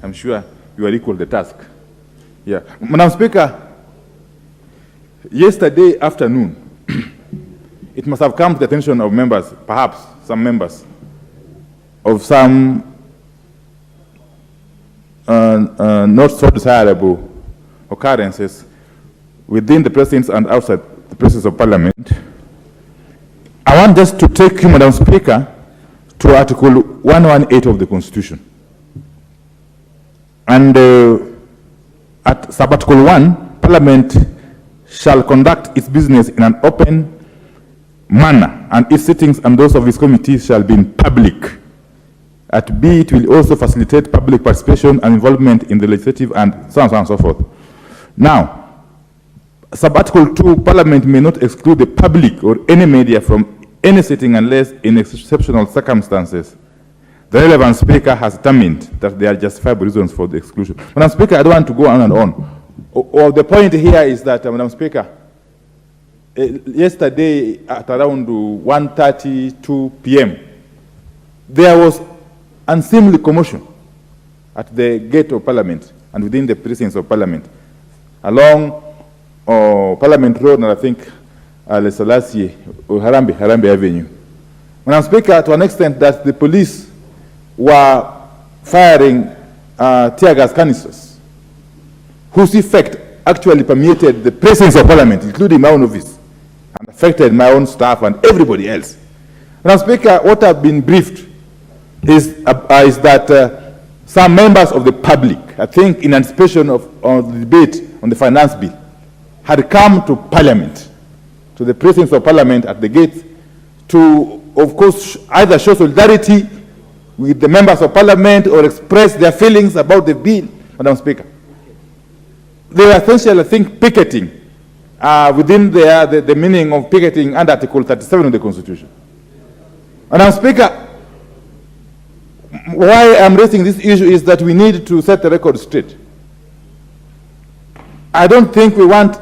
I'm sure you are equal to the task. Yeah. Madam Speaker, yesterday afternoon, it must have come to the attention of members, perhaps some members, of some not so desirable occurrences within the presence and outside the presence of Parliament. I want just to take you, Madam Speaker, to Article 118 of the Constitution. And at Sub-Article 1, Parliament shall conduct its business in an open manner, and its sittings and those of its committees shall be in public. At B, it will also facilitate public participation and involvement in the legislative and so on and so forth. Now, Sub-Article 2, Parliament may not exclude the public or any media from any sitting unless in exceptional circumstances the relevant speaker has determined that there are justifiable reasons for the exclusion. Madam Speaker, I don't want to go on and on. The point here is that, Madam Speaker, yesterday at around 1:32 p.m., there was unseemly commotion at the gate of Parliament and within the precincts of Parliament, along Parliament Road, and I think Lesolasi or Harambe Avenue. Madam Speaker, to an extent that the police were firing teargas canisters, whose effect actually permeated the presence of Parliament, including my own office, and affected my own staff and everybody else. Madam Speaker, what I've been briefed is that some members of the public, I think in anticipation of the debate on the finance bill, had come to Parliament, to the presence of Parliament at the gate, to, of course, either show solidarity with the members of Parliament or express their feelings about the bill, Madam Speaker. They were essentially, I think, picketing within the meaning of picketing under Article 37 of the Constitution. Madam Speaker, why I'm raising this issue is that we need to set the record straight. I don't think we want